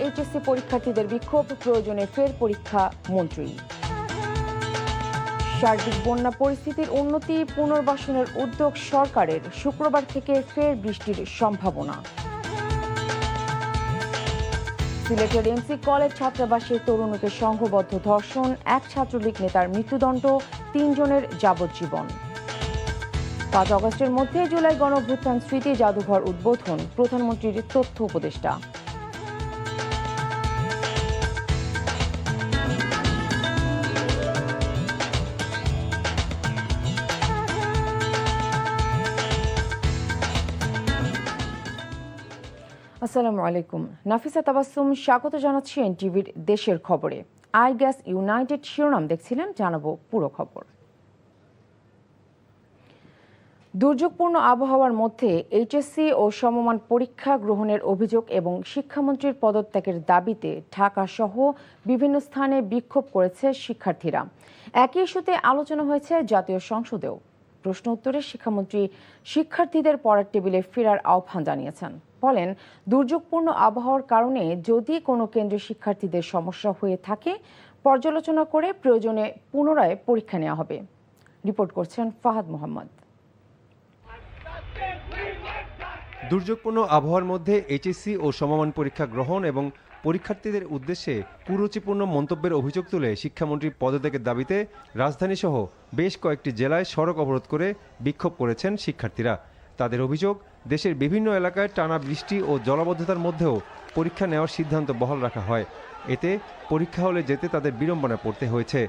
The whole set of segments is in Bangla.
এইচএসসি পরীক্ষার্থীদের বিক্ষোভ, প্রয়োজনে ফের পরীক্ষা মন্ত্রী। সার্বিক বন্যা পরিস্থিতির উন্নতি, পুনর্বাসনের উদ্যোগ সরকারের, শুক্রবার থেকে ফের বৃষ্টির সম্ভাবনা। সিলেটের এমসি কলেজ ছাত্রাবাসে তরুণীকে সংঘবদ্ধ ধর্ষণ, এক ছাত্রলীগ নেতার মৃত্যুদণ্ড, 3 জনের যাবজ্জীবন। 5 আগস্টের মধ্যে জুলাই গণঅভ্যুত্থান স্মৃতি জাদুঘর উদ্বোধন, প্রধানমন্ত্রীর তথ্য উপদেষ্টা। আসসালামু আলাইকুম, নাফিসা তাবাসসুম স্বাগত জানাচ্ছি এনটিভির দেশের খবরে। আই গ্যাস ইউনাইটেড শিরোনাম দেখছিলেন, জানাবো পুরো খবর। দুর্যোগপূর্ণ আবহাওয়ার মধ্যে এইচএসসি ও সমমান পরীক্ষা গ্রহণের অভিযোগ এবং শিক্ষামন্ত্রীর পদত্যাগের দাবিতে ঢাকা সহ বিভিন্ন স্থানে বিক্ষোভ করেছে শিক্ষার্থীরা। একই ইস্যুতে আলোচনা হয়েছে জাতীয় সংসদেও। প্রশ্ন উত্তরে শিক্ষামন্ত্রী শিক্ষার্থীদের পড়ার টেবিলে ফেরার আহ্বান জানিয়েছেন। বলেন, দুর্যোগপূর্ণ আবহাওয়ার কারণে যদি কোনো কেন্দ্রে শিক্ষার্থীদের সমস্যা হয়ে থাকে, পর্যালোচনা করে প্রয়োজনে পুনরায় পরীক্ষা নেওয়া হবে। রিপোর্ট করছেন ফাহাদ মোহাম্মদ। দুর্যোগপূর্ণ আবহাওয়ার মধ্যে এইচএসসি ও সমমান পরীক্ষা গ্রহণ এবং পরীক্ষার্থীদের উদ্দেশ্যে কুরুচিপূর্ণ মন্তব্যের অভিযোগ তুলে শিক্ষামন্ত্রীর পদত্যাগের দাবিতে রাজধানীসহ বেশ কয়েকটি জেলায় সড়ক অবরোধ করে বিক্ষোভ করেছেন শিক্ষার্থীরা। তাদের অভিযোগ, দেশের বিভিন্ন এলাকায় টানা বৃষ্টি ও জলাবদ্ধতার মধ্যেও পরীক্ষা নেওয়ার সিদ্ধান্ত বহাল রাখা হয়। এতে পরীক্ষা হলে যেতে তাদের বিড়ম্বনায় পড়তে হয়েছে।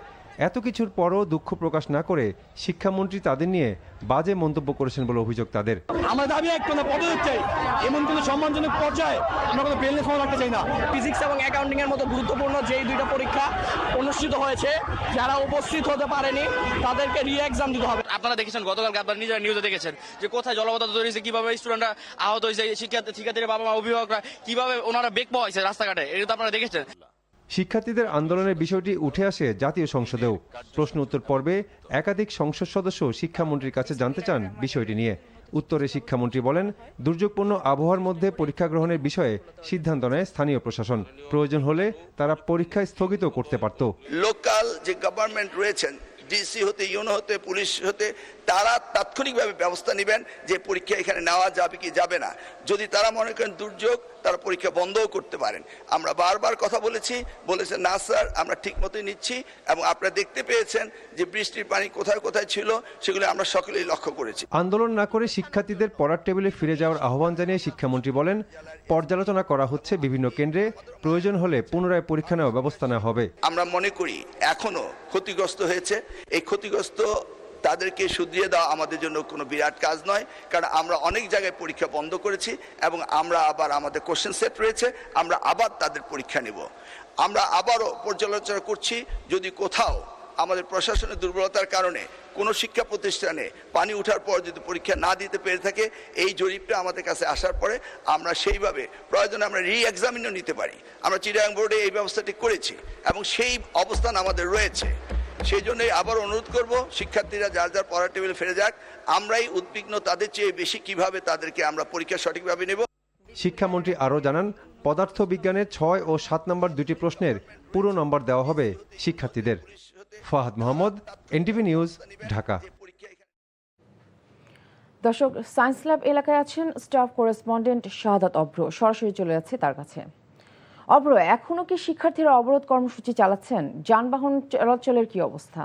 এত কিছুর পরও দুঃখ প্রকাশ না করে শিক্ষামন্ত্রী তাদের নিয়ে বাজে মন্তব্য করেছেন বলে অভিযোগ তাদের। আমরা দাবি এক কথা, পদত্যাগ চাই, এমন কোনো সম্মানজনক পর্যায়ে আমরা কোনো বেলনে সময় রাখতে চাই না। ফিজিক্স এবং অ্যাকাউন্টিং এর মতো গুরুত্বপূর্ণ যেই 2টা পরীক্ষা অনুষ্ঠিত হয়েছে, যারা উপস্থিত হতে পারেনি তাদেরকে রি এক্সাম দিতে হবে। আপনারা দেখেছেন গতকালকে, আপনারা নিজেরা নিউজে দেখেছেন যে কোথায় জলাবদ্ধতা তৈরি হয়েছে, কিভাবে স্টুডেন্টরা আহত হয়েছে, শিক্ষার্থীদের বাবা মা অভিভাবকরা কিভাবে ওনারা বেগ পাওয়া হয়েছে রাস্তাঘাটে, এটা তো আপনারা দেখেছেন। শিক্ষার্থীদের আন্দোলনের বিষয়টি উঠে আসে জাতীয় সংসদেও। প্রশ্ন উত্তর পর্বে একাধিক সংসদ সদস্য শিক্ষামন্ত্রীর কাছে জানতে চান বিষয়টি নিয়ে। উত্তরে শিক্ষামন্ত্রী বলেন, দুর্যোগপূর্ণ আবহাওয়ার মধ্যে পরীক্ষা গ্রহণের বিষয়ে সিদ্ধান্ত নেয় স্থানীয় প্রশাসন। প্রয়োজন হলে তারা পরীক্ষা স্থগিত করতে পারত। লোকাল যে গভর্নমেন্ট রয়েছেন, ডিসি হতে, ইউনো হতে, পুলিশ হতে, তারা তাৎক্ষণিকভাবে ব্যবস্থা নেবেন যে পরীক্ষা এখানে নেওয়া যাবে কি যাবে না। যদি তারা মনে করেন দুর্যোগ, তারা পরীক্ষা বন্ধও করতে পারেন। আমরা বারবার কথা বলেছেন না স্যার, আমরা ঠিক মতোই নিচ্ছি, এবং আপনারা দেখতে পেয়েছেন যে বৃষ্টির পানি কোথায় কোথায় ছিল, সেগুলো আমরা সকলেই লক্ষ্য করেছি। আন্দোলন না করে শিক্ষার্থীদের পড়ার টেবিলে ফিরে যাওয়ার আহ্বান জানিয়ে শিক্ষামন্ত্রী বলেন, পর্যালোচনা করা হচ্ছে বিভিন্ন কেন্দ্রে, প্রয়োজন হলে পুনরায় পরীক্ষা নেওয়ার ব্যবস্থা নেওয়া হবে। আমরা মনে করি এখনো ক্ষতিগ্রস্ত হয়েছে, এই ক্ষতিগ্রস্ত তাদেরকে শুধরিয়ে দেওয়া আমাদের জন্য কোনো বিরাট কাজ নয়, কারণ আমরা অনেক জায়গায় পরীক্ষা বন্ধ করেছি এবং আমরা আবার আমাদের কোশ্চেন সেট রয়েছে, আমরা আবার তাদের পরীক্ষা নেব। আমরা আবারও পর্যালোচনা করছি, যদি কোথাও আমাদের প্রশাসনের দুর্বলতার কারণে কোনো শিক্ষা প্রতিষ্ঠানে পানি ওঠার পর যদি পরীক্ষা না দিতে পেরে থাকে, এই জরিপটা আমাদের কাছে আসার পরে আমরা সেইভাবে প্রয়োজনে আমরা রি এক্সামিনও নিতে পারি। আমরা চিটাগাং বোর্ডে এই ব্যবস্থাটি করেছি এবং সেই অবস্থান আমাদের রয়েছে। সেই জন্যই আবার অনুরোধ করব, শিক্ষার্থীরা যার যার পড়ার টেবিলে ফিরে যাক। আমরাই উদ্বিগ্ন তাদের চেয়ে বেশি কিভাবে তাদেরকে আমরা পরীক্ষা সঠিকভাবে নেব। শিক্ষামন্ত্রী আরও জানান, পদার্থ বিজ্ঞানের 6 ও 7 নম্বর 2টি প্রশ্নের পুরো নম্বর দেওয়া হবে শিক্ষার্থীদের। Fahad Mohammad, NTV news, Dhaka. দর্শক, সায়েন্স ল্যাব এলাকায় আছেন স্টাফ করেসপন্ডেন্ট শাহাদাত অভ্র, সরাসরি চলে যাচ্ছে তার কাছে। অভ্র, এখনো কি শিক্ষার্থীরা অবরোধ কর্মসূচি চালাচ্ছেন? যানবাহন চলাচলের কি অবস্থা?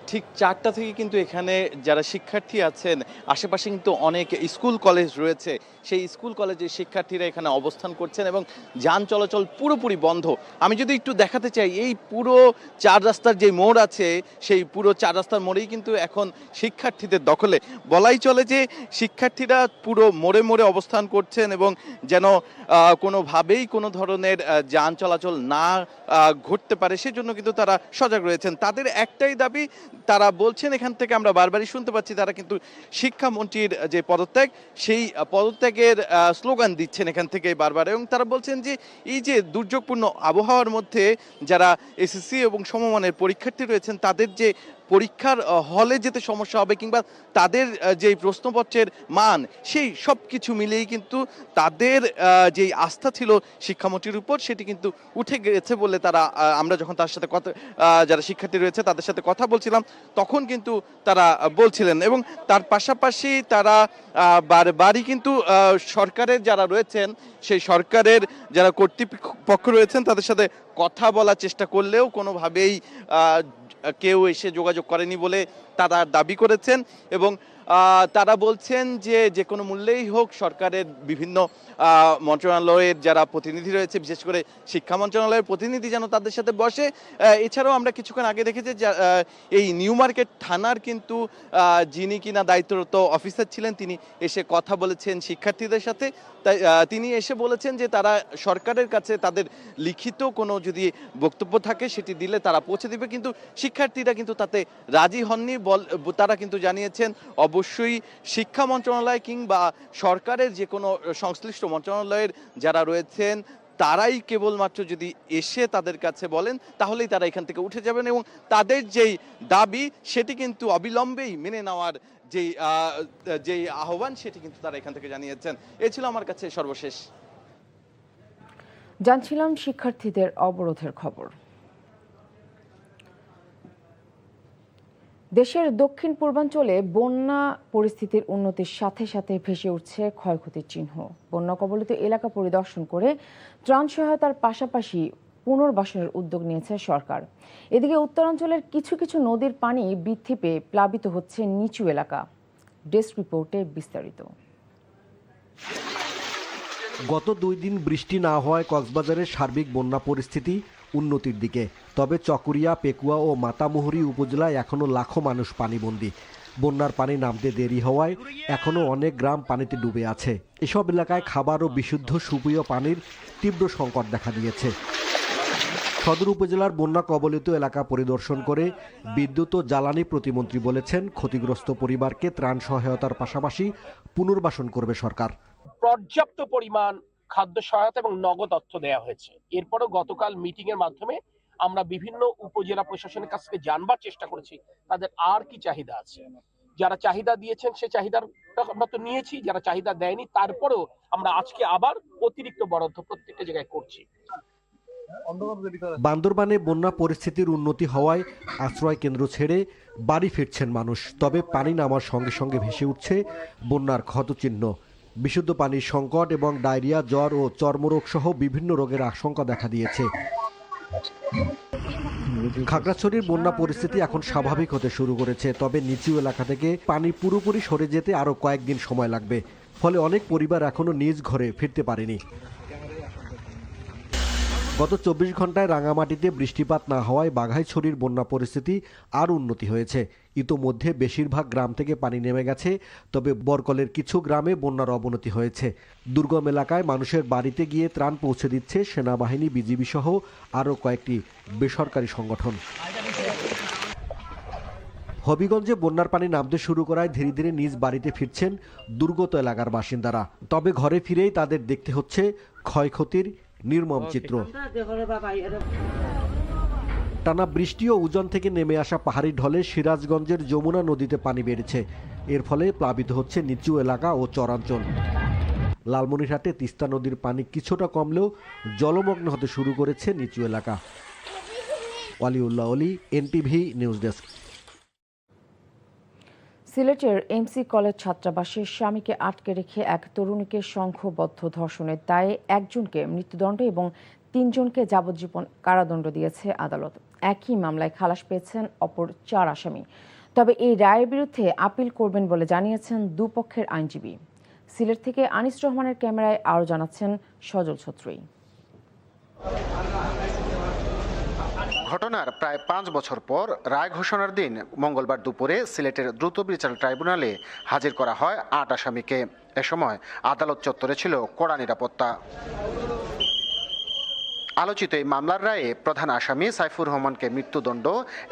ঠিক 4টা থেকে কিন্তু এখানে যারা শিক্ষার্থী আছেন, আশেপাশে কিন্তু অনেক স্কুল কলেজ রয়েছে, সেই স্কুল কলেজের শিক্ষার্থীরা এখানে অবস্থান করছেন এবং যান চলাচল পুরোপুরি বন্ধ। আমি যদি একটু দেখাতে চাই, এই পুরো 4 রাস্তার যে মোড় আছে, সেই পুরো 4 রাস্তার মোড়েই কিন্তু এখন শিক্ষার্থীদের দখলে। বলাই চলে যে শিক্ষার্থীরা পুরো মোড়ে মোড়ে অবস্থান করছেন এবং যেন কোনোভাবেই কোনো ধরনের যান চলাচল না ঘটতে পারে, সেজন্য কিন্তু তারা সজাগ রয়েছেন। তাদের একটাই দাবি, তারা বলছেন, এখান থেকে আমরা বারবারই শুনতে পাচ্ছি, তারা কিন্তু শিক্ষামন্ত্রীর যে পদত্যাগ, সেই পদত্যাগের স্লোগান দিচ্ছেন এখান থেকে বারবার। এবং তারা বলছেন যে এই যে দুর্যোগপূর্ণ আবহাওয়ার মধ্যে যারা এসএসসি এবং সমমানের পরীক্ষার্থী রয়েছেন, তাদের যে পরীক্ষার হলে যেতে সমস্যা হবে কিংবা তাদের যে প্রশ্নপত্রের মান সেই সব কিছু মিলেই কিন্তু তাদের যে আস্থা ছিল শিক্ষামন্ত্রীর উপর সেটি কিন্তু উঠে গেছে বলে তারা আমরা যখন তার সাথে কথা যারা শিক্ষার্থী রয়েছে তাদের সাথে কথা বলছিলাম তখন কিন্তু তারা বলছিলেন। এবং তার পাশাপাশি তারা বারবারই কিন্তু সরকারের যারা রয়েছেন সেই সরকারের যারা কর্তৃপক্ষ রয়েছেন তাদের সাথে কথা বলার চেষ্টা করলেও কোনোভাবেই কেউ এসে যোগাযোগ করেনি বলে তারা দাবি করেছেন। এবং তারা বলছেন যে কোনো মূল্যেই হোক সরকারের বিভিন্ন মন্ত্রণালয়ের যারা প্রতিনিধি রয়েছে বিশেষ করে শিক্ষা মন্ত্রণালয়ের প্রতিনিধি যেন তাদের সাথে বসে। এছাড়াও আমরা কিছুক্ষণ আগে দেখেছি যে এই নিউ মার্কেট থানার কিন্তু যিনি কিনা দায়িত্বরত অফিসার ছিলেন তিনি এসে কথা বলেছেন শিক্ষার্থীদের সাথে। তাই তিনি এসে বলেছেন যে তারা সরকারের কাছে তাদের লিখিত কোনো যদি বক্তব্য থাকে সেটি দিলে তারা পৌঁছে দিবে, কিন্তু শিক্ষার্থীরা কিন্তু তাতে রাজি হননি। তারা কিন্তু জানিয়েছেন অবশ্যই শিক্ষা মন্ত্রণালয় কিংবা সরকারের যে কোনো সংশ্লিষ্ট মন্ত্রণালয়ের যারা রয়েছেন তারাই কেবলমাত্র যদি এসে তাদের কাছে বলেন তাহলেই তারা এখান থেকে উঠে যাবেন এবং তাদের যেই দাবি সেটি কিন্তু অবিলম্বেই মেনে নেওয়ার যেই আহ্বান সেটি কিন্তু তারা এখান থেকে জানিয়েছেন। এ ছিল আমার কাছে সর্বশেষ। জানছিলাম শিক্ষার্থীদের অবরোধের খবর। দেশের দক্ষিণ পূর্বাঞ্চলে বন্যা পরিস্থিতির উন্নতির সাথে সাথে ভেসে উঠছে ক্ষয়ক্ষতির চিহ্ন। বন্যা কবলিত এলাকা পরিদর্শন করে ত্রাণ সহায়তার পাশাপাশি পুনর্বাসনের উদ্যোগ নিয়েছে সরকার। এদিকে উত্তরাঞ্চলের কিছু কিছু নদীর পানি বৃদ্ধি পেয়ে প্লাবিত হচ্ছে নিচু এলাকা। ডেস্ক রিপোর্টে বিস্তারিত। গত 2 দিন বৃষ্টি না হওয়ায় কক্সবাজারের সার্বিক বন্যা পরিস্থিতি উন্নতির দিকে। তবে চকরিয়া, পেকুয়া ও মাতামুহুরী উপজেলায় এখনও লাখো মানুষ পানিবন্দী। বন্যার পানি নামতে দেরি হওয়ায় এখনও অনেক গ্রাম পানিতে ডুবে আছে। এসব এলাকায় খাবার ও বিশুদ্ধ সুপেয় পানির তীব্র সংকট দেখা দিয়েছে। সদর উপজেলার বন্যা কবলিত এলাকা পরিদর্শন করে বিদ্যুৎ ও জ্বালানি প্রতিমন্ত্রী বলেছেন, ক্ষতিগ্রস্ত পরিবারকে ত্রাণ সহায়তার পাশাপাশি পুনর্বাসন করবে সরকার। পর্যাপ্ত পরিমাণ খাদ্য সহায়তা এবং নগদ অর্থ দেওয়া হয়েছে। এরপরও গতকাল মিটিং এর মাধ্যমে আমরা বিভিন্ন উপজেলা প্রশাসনের কাছ থেকে জানবার চেষ্টা করেছি তাদের আর কি চাহিদা আছে। যারা চাহিদা দিয়েছেন সে চাহিদার আমরা তো নিয়েছি, যারা চাহিদা দেয়নি তারপরেও আমরা আজকে আবার অতিরিক্ত বরাদ্দ প্রত্যেকটা জায়গায় করছি। বান্দরবানে বন্যা পরিস্থিতির উন্নতি হওয়ায় আশ্রয় কেন্দ্র ছেড়ে বাড়ি ফিরছেন মানুষ। তবে পানি নামার সঙ্গে সঙ্গে ভেসে উঠছে বন্যার ক্ষতচিহ্ন। বিশুদ্ধ পানির সংকট এবং ডায়রিয়া, জ্বর ও চর্মরোগ সহ বিভিন্ন রোগের আশঙ্কা দেখা দিয়েছে। খাগড়াছড়ির বন্যা পরিস্থিতি এখন স্বাভাবিক হতে শুরু করেছে। তবে নিচু এলাকা থেকে পানি পুরোপুরি সরে যেতে আরও কয়েকদিন সময় লাগবে। ফলে অনেক পরিবার এখনও নিজ ঘরে ফিরতে পারেনি। গত 24 ঘন্টায় রাঙামাটিতে বৃষ্টিপাত না হওয়ায় বাঘাইছড়ির বন্যা পরিস্থিতি আর উন্নতি হয়েছে। ইতোমধ্যে বেশিরভাগ গ্রাম থেকে পানি নেমে গেছে। তবে বরকলের কিছু গ্রামে বন্যার অবনতি হয়েছে। দুর্গম এলাকায় মানুষের বাড়িতে গিয়ে ত্রাণ পৌঁছে দিচ্ছে সেনাবাহিনী, বিজিবি সহ আরও কয়েকটি বেসরকারি সংগঠন। হবিগঞ্জে বন্যার পানি নামতে শুরু করায় ধীরে ধীরে নিজ বাড়িতে ফিরছেন দুর্গত এলাকার বাসিন্দারা। তবে ঘরে ফিরেই তাদের দেখতে হচ্ছে ক্ষয়ক্ষতির নির্মম চিত্র। টানা বৃষ্টি ও উজান থেকে নেমে আসা পাহাড়ি ঢলে সিরাজগঞ্জের যমুনা নদীতে পানি বেড়েছে। এর ফলে প্লাবিত হচ্ছে নিচু এলাকা ও চরাঞ্চল। লালমনিরহাটে তিস্তা নদীর পানি কিছুটা কমলেও জলমগ্ন হতে শুরু করেছে নিচু এলাকা। ওয়ালিউল্লাহ অলি, এনটিভি নিউজ ডেস্ক। সিলেটের এমসি কলেজ ছাত্রাবাসে স্বামীকে আটকে রেখে এক তরুণীকে সংঘবদ্ধ ধর্ষণের দায়ে একজনকে মৃত্যুদণ্ড এবং 3 জনকে যাবজ্জীবন কারাদণ্ড দিয়েছে আদালত। একই মামলায় খালাস পেয়েছেন অপর 4 আসামি। তবে এই রায়ের বিরুদ্ধে আপিল করবেন বলে জানিয়েছেন দুপক্ষের আইনজীবী। সিলেট থেকে আনিস রহমানের ক্যামেরায় আরও জানাচ্ছেন সজল ছত্রী। ঘটনার প্রায় 5 বছর পর রায় ঘোষণার দিন মঙ্গলবার দুপুরে সিলেটের দ্রুত বিচার ট্রাইব্যুনালে হাজির করা হয় 8 আসামিকে। এ সময় আদালত চত্বরে ছিল কড়া নিরাপত্তা। আলোচিত এই মামলার রায়ে প্রধান আসামি সাইফুর রহমানকে মৃত্যুদণ্ড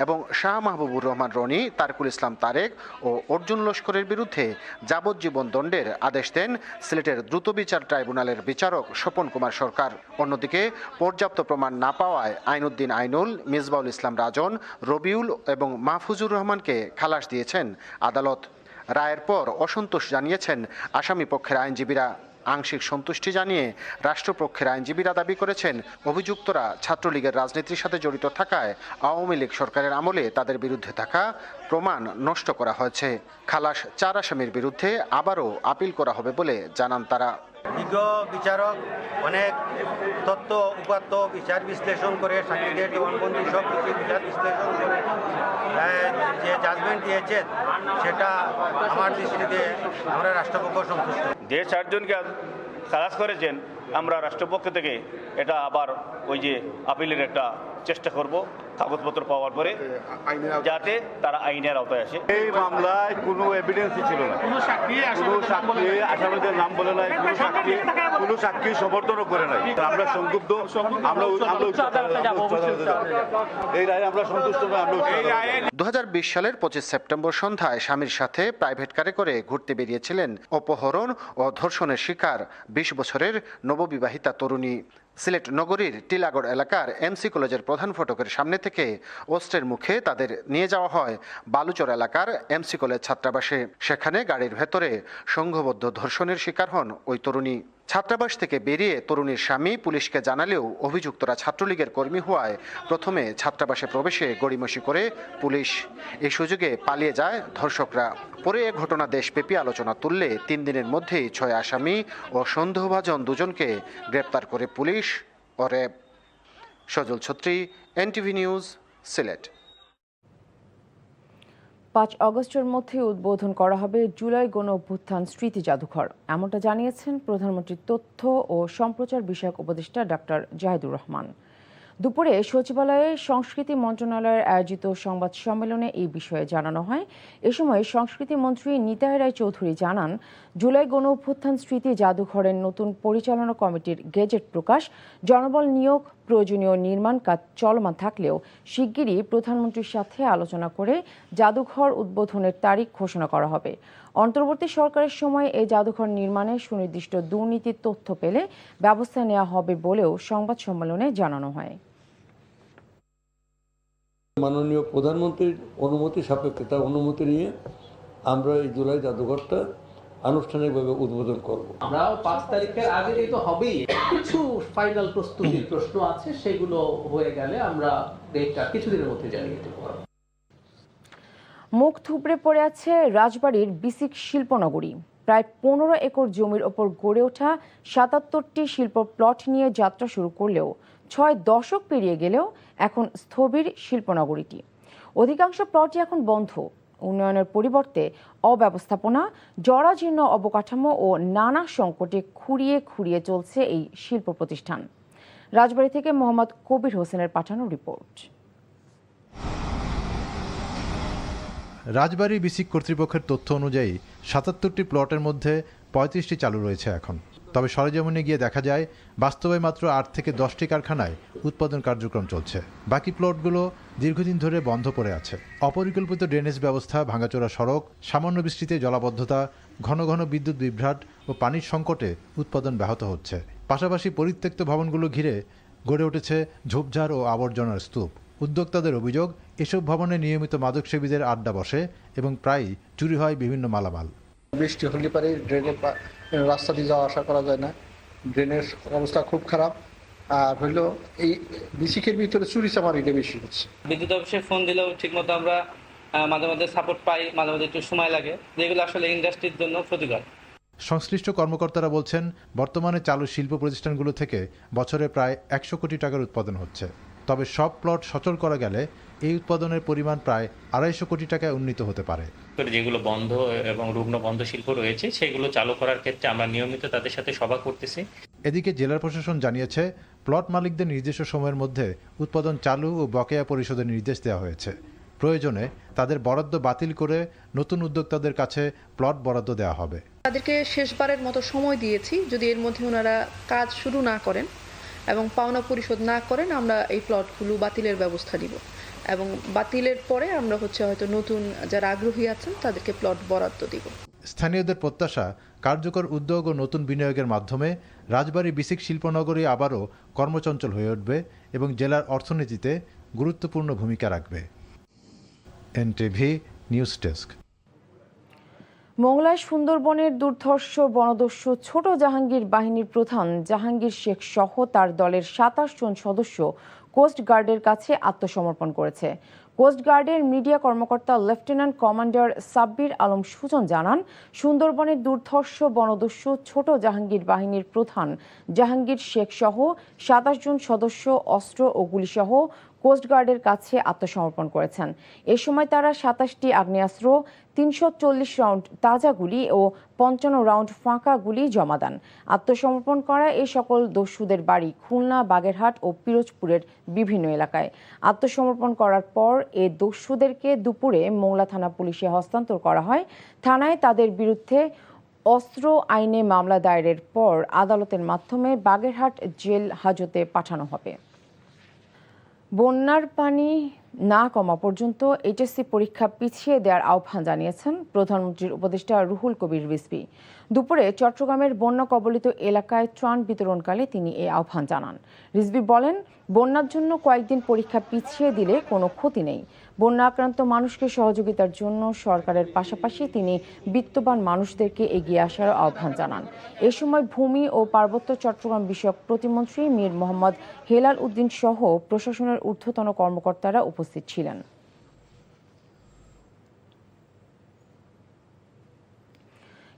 এবং শাহ মাহবুবুর রহমান রনি, তারকুল ইসলাম তারেক ও অর্জুন লস্করের বিরুদ্ধে যাবজ্জীবন দণ্ডের আদেশ দেন সিলেটের দ্রুত বিচার ট্রাইব্যুনালের বিচারক স্বপন কুমার সরকার। অন্যদিকে পর্যাপ্ত প্রমাণ না পাওয়ায় আইনউদ্দিন আইনুল, মিসবাউল ইসলাম রাজন, রবিউল এবং মাহফুজুর রহমানকে খালাস দিয়েছেন আদালত। রায়ের পর অসন্তোষ জানিয়েছেন আসামি পক্ষের আইনজীবীরা। আংশিক সন্তুষ্টি জানিয়ে রাষ্ট্রপক্ষের আইনজীবীরা দাবি করেছেন অভিযুক্তরা ছাত্রলীগের রাজনীতির সাথে জড়িত থাকায় আওয়ামী লীগ সরকারের আমলে তাদের বিরুদ্ধে থাকা প্রমাণ নষ্ট করা হয়েছে। খালাস 4 আসামির বিরুদ্ধে আবারও আপিল করা হবে বলে জানান তারা। বিজ্ঞ বিচারক অনেক তথ্য উপাত্ত বিচার বিশ্লেষণ করে সাক্ষীদের জবানবন্দি সব কিছু বিচার বিশ্লেষণ করে যে জাজমেন্ট দিয়েছেন সেটা আমার দৃষ্টিতে আমরা রাষ্ট্রপক্ষ সন্তুষ্ট। যে 4 জনকে খালাস করেছেন আমরা রাষ্ট্রপক্ষ থেকে এটা আবার ওই যে আপিলের একটা চেষ্টা করব কাগজপত্র পাওয়ার পরে, যাতে তারা আইনের আওতায় আসে। এই মামলায় কোনো এভিডেন্সই ছিল না, কোনো সাক্ষী আসামিদের নাম বলে নাই, কোনো সাক্ষী সমর্থনও করে নাই। আমরা সংক্ষুব্ধ, আমরা এই রায়ে আমরা সন্তুষ্ট নই। 2020 সালের 25 সেপ্টেম্বর সন্ধ্যায় স্বামীর সাথে প্রাইভেট কারে করে ঘুরতে বেরিয়েছিলেন অপহরণ ও ধর্ষণের শিকার 20 বছরের নববিবাহিতা তরুণী। সিলেট নগরীর টিলাগড় এলাকার এমসি কলেজের প্রধান ফটকের সামনে থেকে অস্ত্রের মুখে তাদের নিয়ে যাওয়া হয় বালুচর এলাকার এমসি কলেজ ছাত্রাবাসে। সেখানে গাড়ির ভেতরে সংঘবদ্ধ ধর্ষণের শিকার হন ওই তরুণী। ছাত্রাবাস থেকে বেরিয়ে তরুণীর স্বামী পুলিশকে জানালেও অভিযুক্তরা ছাত্রলীগের কর্মী হওয়ায় প্রথমে ছাত্রাবাসে প্রবেশে গড়িমসি করে পুলিশ। এই সুযোগে পালিয়ে যায় ধর্ষকরা। পরে এ ঘটনা দেশব্যাপী আলোচনা তুললে 3 দিনের মধ্যেই 6 আসামি ও সন্দেহভাজন 2 জনকে গ্রেপ্তার করে পুলিশ ও র্যাব। সজল ছত্রী, এনটিভি নিউজ, সিলেট। 5 আগস্টের মধ্যে উদ্বোধন করা হবে জুলাই গণ অভ্যুত্থান স্মৃতি জাদুঘর, এমনটা জানিয়েছেন প্রধানমন্ত্রীর তথ্য ও সম্প্রচার বিষয়ক উপদেষ্টা ডাক্তার জাহিদুর রহমান। দুপুরে সচিবালয়ে সংস্কৃতি মন্ত্রণালয়ের আয়োজিত সংবাদ সম্মেলনে এই বিষয়ে জানানো হয়। এ সময় সংস্কৃতি মন্ত্রী নিতাই রায় চৌধুরী জানান, জুলাই গণ অভ্যুত্থান স্মৃতি জাদুঘরের নতুন পরিচালনা কমিটির গেজেট প্রকাশ, জনবল নিয়োগ, প্রয়োজনীয় নির্মাণ কাজ চলমান থাকলেও শিগগিরই প্রধানমন্ত্রীর সাথে আলোচনা করে জাদুঘর উদ্বোধনের তারিখ ঘোষণা করা হবে। অন্তর্বর্তী সরকারের সময় এই জাদুঘর নির্মাণে সুনির্দিষ্ট দুর্নীতির তথ্য পেলে ব্যবস্থা নেওয়া হবে বলেও সংবাদ সম্মেলনে জানানো হয়। মাননীয় প্রধানমন্ত্রীর অনুমতি সাপেক্ষে, তার অনুমতি নিয়ে আমরা এই জুলাই জাদুঘরটা আনুষ্ঠানিকভাবে উদ্বোধন করব। আমরা 5 তারিখের আগে তো হবেই, কিছু ফাইনাল প্রস্তুতির প্রশ্ন আছে, সেগুলো হয়ে গেলে আমরা ডেটটা কিছুদিনের মধ্যে জানিয়ে দেব। মুখ থুবড়ে পড়ে আছে রাজবাড়ীর বিসিক শিল্পনগরী। প্রায় 15 একর জমির ওপর গড়ে ওঠা 77টি শিল্প প্লট নিয়ে যাত্রা শুরু করলেও 6 দশক পেরিয়ে গেলেও এখন স্থবির শিল্পনগরীটি। অধিকাংশ প্লটই এখন বন্ধ। উন্নয়নের পরিবর্তে অব্যবস্থাপনা, জরাজীর্ণ অবকাঠামো ও নানা সংকটে খুঁড়িয়ে খুঁড়িয়ে চলছে এই শিল্প প্রতিষ্ঠান। রাজবাড়ী থেকে মোহাম্মদ কবির হোসেনের পাঠানো রিপোর্ট। রাজবাড়ী বিসিক কর্তৃপক্ষের তথ্য অনুযায়ী 77টি প্লটের মধ্যে 35টি চালু রয়েছে এখন। তবে সরেজমিনে গিয়ে দেখা যায় বাস্তবে মাত্র 8 থেকে 10টি কারখানায় উৎপাদন কার্যক্রম চলছে। বাকি প্লটগুলো দীর্ঘদিন ধরে বন্ধ পড়ে আছে। অপরিকল্পিত ড্রেনেজ ব্যবস্থা, ভাঙাচোরা সড়ক, সামান্য বৃষ্টিতে জলাবদ্ধতা, ঘন ঘন বিদ্যুৎ বিভ্রাট ও পানির সংকটে উৎপাদন ব্যাহত হচ্ছে। পাশাপাশি পরিত্যক্ত ভবনগুলো ঘিরে গড়ে উঠেছে ঝোপঝাড় ও আবর্জনার স্তূপ। উদ্যোক্তাদের অভিযোগ, এসব ভবনে নিয়মিত মাদকসেবীদের আড্ডা বসে এবং প্রায়ই চুরি হয় বিভিন্ন মালামাল। বৃষ্টি হলে পারে ড্রেনের রাস্তা দিয়ে যাওয়া আসা করা যায় না, ড্রেনের অবস্থা খুব খারাপ। আর হইলো এই বিসিকের ভিতরে চুরি চামারিটা বেশি হচ্ছে। বিদ্যুৎ অফিসে ফোন দিলেও ঠিকমতো আমরা মাঝে মাঝে সাপোর্ট পাই, মাঝে মাঝে একটু সময় লাগে, যেগুলো আসলে ইন্ডাস্ট্রির জন্য ক্ষতিকর। সংশ্লিষ্ট কর্মকর্তারা বলছেন, বর্তমানে চালু শিল্প প্রতিষ্ঠানগুলো থেকে বছরে প্রায় 100 কোটি টাকার উৎপাদন হচ্ছে। তবে সব প্লট সচল করা গেলে এই উৎপাদনের পরিমাণ প্রায় 250 কোটি টাকায় উন্নীত হতে পারে। যেগুলো বন্ধ এবং রুগ্ন বন্ধ শিল্প রয়েছে সেগুলো চালু করার ক্ষেত্রে আমরা নিয়মিত তাদের সাথে সভা করতেছি। এদিকে জেলা প্রশাসন জানিয়েছে, প্লট মালিকদের নির্দিষ্ট সময়ের মধ্যে উৎপাদন চালু ও বকেয়া পরিশোধের নির্দেশ দেওয়া হয়েছে। প্রয়োজনে তাদের বরাদ্দ বাতিল করে নতুন উদ্যোক্তাদের কাছে প্লট বরাদ্দ দেওয়া হবে। তাদেরকে শেষবারের মতো সময় দিয়েছি, যদি এর মধ্যে ওনারা কাজ শুরু না করেন এবং পাওনা পরিশোধ না করেন আমরা এই প্লটগুলো বাতিলের ব্যবস্থা নিব এবং বাতিলের পরে আমরা হয়তো নতুন যারা আগ্রহী আছেন তাদেরকে প্লট বরাদ্দ দিব। স্থানীয়দের প্রত্যাশা কার্যকর উদ্যোগ ও নতুন বিনিয়োগের মাধ্যমে রাজবাড়ী বিসিক শিল্পনগরী আবারও কর্মচঞ্চল হয়ে উঠবে এবং জেলার অর্থনীতিতে গুরুত্বপূর্ণ ভূমিকা রাখবে। NTV news desk. মোংলায় সুন্দরবনের দুর্ধর্ষ বনদস্যু ছোট জাহাঙ্গীর বাহিনীর প্রধান জাহাঙ্গীর শেখ সহ তার দলের ২৭ জন সদস্য কোস্ট গার্ডের কাছে আত্মসমর্পণ করেছে। কোস্ট গার্ডের মিডিয়া কর্মকর্তা লেফটেন্যান্ট কমান্ডার সাব্বির আলম সুজন জানান, সুন্দরবনের দুর্ধর্ষ বনদস্যু ছোট জাহাঙ্গীর বাহিনীর প্রধান জাহাঙ্গীর শেখ সহ ২৭ জন সদস্য অস্ত্র ও গুলিসহ কোস্ট গার্ডের কাছে আত্মসমর্পণ করেছেন। এ সময় তারা ২৭টি আগ্নেয়াস্ত্র, ৩৪০ রাউন্ড তাজা গুলি ও ৫৫ রাউন্ড ফাঁকা গুলি জমা দেন। আত্মসমর্পণ করা এই সকল দস্যুদের বাড়ি খুলনা, বাগেরহাট ও পিরোজপুরের বিভিন্ন এলাকায়। আত্মসমর্পণ করার পর এ দস্যুদেরকে দুপুরে মোংলা থানা পুলিশে হস্তান্তর করা হয়। থানায় তাদের বিরুদ্ধে অস্ত্র আইনে মামলা দায়েরের পর আদালতের মাধ্যমে বাগেরহাট জেল হাজতে পাঠানো হবে। বন্যার পানি না কমা পর্যন্ত এইচএসসি পরীক্ষা পিছিয়ে দেওয়ার আহ্বান জানিয়েছেন প্রধানমন্ত্রীর উপদেষ্টা রুহুল কবির রিজভী। দুপুরে চট্টগ্রামের বন্যা কবলিত এলাকায় ত্রাণ বিতরণকালে তিনি এই আহ্বান জানান। রিজভী বলেন, বন্যার জন্য কয়েকদিন পরীক্ষা পিছিয়ে দিলে কোনো ক্ষতি নেই। বন্যা আক্রান্ত মানুষকে সহযোগিতার জন্য সরকারের পাশাপাশি তিনি বিত্তবান মানুষদেরকে এগিয়ে আসার আহ্বান জানান। এ সময় ভূমি ও পার্বত্য চট্টগ্রাম বিষয়ক প্রতিমন্ত্রী মীর মোহাম্মদ হেলাল উদ্দিন সহ প্রশাসনের ঊর্ধ্বতন কর্মকর্তারা উপস্থিত ছিলেন।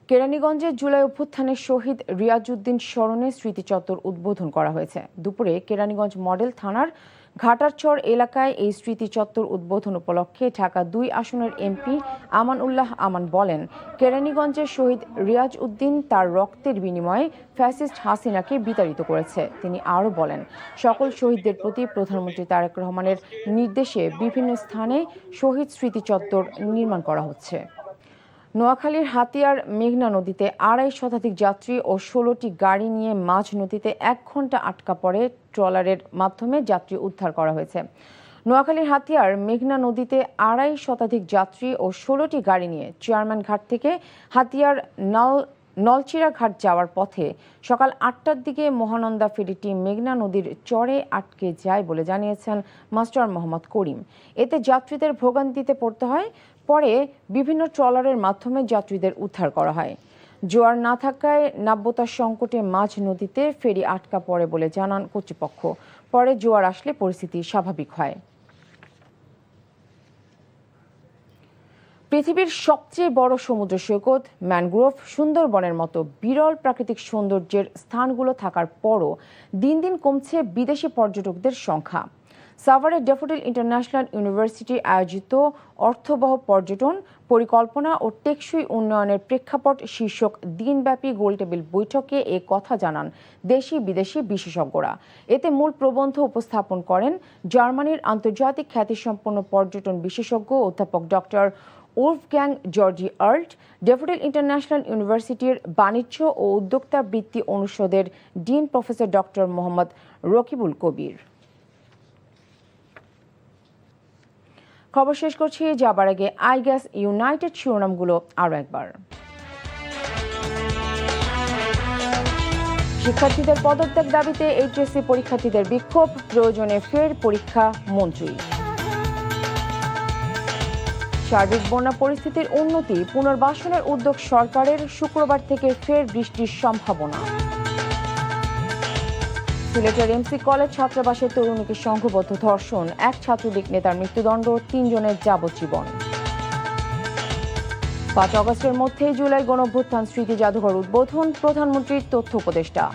কেরানীগঞ্জে জুলাই অভ্যুত্থানের শহীদ রিয়াজউদ্দিন স্মরণে স্মৃতিচত্বর উদ্বোধন করা হয়েছে। দুপুরে কেরানীগঞ্জ মডেল থানার ঘাটারচর এলাকায় এই স্মৃতিচত্বর উদ্বোধন উপলক্ষে ঢাকা ২ আসনের এমপি আমান উল্লাহ আমান বলেন, কেরানীগঞ্জের শহীদ রিয়াজউদ্দিন তার রক্তের বিনিময়ে ফ্যাসিস্ট হাসিনাকে বিতাড়িত করেছে। তিনি আরও বলেন, সকল শহীদদের প্রতি প্রধানমন্ত্রী তারেক রহমানের নির্দেশে বিভিন্ন স্থানে শহীদ স্মৃতিচত্বর নির্মাণ করা হচ্ছে। নোয়াখালীর হাতিয়ার মেঘনা নদীতে ২৫০ শতাধিক যাত্রী ও ১৬টি গাড়ি নিয়ে মাঝ নদীতে ১ ঘন্টা আটকা পড়ে ট্রলারের মাধ্যমে যাত্রী উদ্ধার করা হয়েছে। নোয়াখালীর হাতিয়ার মেঘনা নদীতে ২৫০ শতাধিক যাত্রী ও ১৬টি গাড়ি নিয়ে চেয়ারম্যান ঘাট থেকে হাতিয়ার নলচিরা ঘাট যাওয়ার পথে সকাল ৮টার দিকে মহানন্দা ফেরিটি মেঘনা নদীর চরে আটকে যায় বলে জানিয়েছেন মাস্টার মোহাম্মদ করিম। এতে যাত্রীদের ভোগান্তিতে পড়তে হয়। পরে বিভিন্ন ট্রলারের মাধ্যমে যাত্রীদের উদ্ধার করা হয়। জোয়ার না থাকায় নাব্যতার সংকটে মাঝ নদীতে ফেরি আটকা পড়ে বলে জানান কর্তৃপক্ষ। পরে জোয়ার আসলে পরিস্থিতি স্বাভাবিক হয়। পৃথিবীর সবচেয়ে বড় সমুদ্র সৈকত ম্যানগ্রোভ সুন্দরবনের মতো বিরল প্রাকৃতিক সৌন্দর্যের স্থানগুলো থাকার পরও দিন দিন কমছে বিদেশি পর্যটকদের সংখ্যা। সাভারের ড্যাফোডিল ইন্টারন্যাশনাল ইউনিভার্সিটি আয়োজিত অর্থবহ পর্যটন পরিকল্পনা ও টেকসই উন্নয়নের প্রেক্ষাপট শীর্ষক দিনব্যাপী গোলটেবিল বৈঠকে এ কথা জানান দেশি বিদেশি বিশেষজ্ঞরা। এতে মূল প্রবন্ধ উপস্থাপন করেন জার্মানির আন্তর্জাতিক খ্যাতিসম্পন্ন পর্যটন বিশেষজ্ঞ অধ্যাপক doctor Wolfgang Georgi Arlt, Daffodil International ইউনিভার্সিটির বাণিজ্য ও উদ্যোক্তা বৃত্তি অনুষদের dean professor doctor Mohammad Rakibul Kabir. খবর শেষ করছি, যাবার আগে আই গ্যাস ইউনাইটেড শিরোনামগুলো আরও একবার। শিক্ষার্থীদের পদত্যাগ দাবিতে এইচএসসি পরীক্ষার্থীদের বিক্ষোভ, প্রয়োজনে ফের পরীক্ষা মঞ্জুরি। সার্বিক বন্যা পরিস্থিতির উন্নতি, পুনর্বাসনের উদ্যোগ সরকারের, শুক্রবার থেকে ফের বৃষ্টির সম্ভাবনা। সিলেটের এমসি কলেজ ছাত্রাবাসের তরুণীকে সংঘবদ্ধ ধর্ষণ, এক ছাত্রলীগ নেতার মৃত্যুদণ্ড, ৩ জনের যাবজ্জীবন। ৫ আগস্টের মধ্যেই জুলাই গণঅভ্যুত্থান স্মৃতি জাদুঘর উদ্বোধন, প্রধানমন্ত্রীর তথ্য উপদেষ্টা।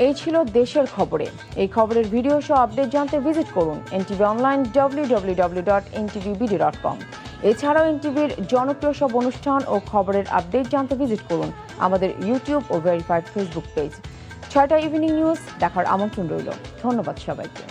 এই ছিল দেশের খবরে। এই খবরের ভিডিও সহ আপডেট জানতে ভিজিট করুন এনটিভি অনলাইন www.ntvbd.com। এছাড়াও এনটিভির জনপ্রিয় সব অনুষ্ঠান ও খবরের আপডেট জানতে ভিজিট করুন আমাদের ইউটিউব ও ভেরিফাইড ফেসবুক পেজ। ৬টা ইভিনিং নিউজ দেখার আমন্ত্রণ রইল। ধন্যবাদ সবাইকে।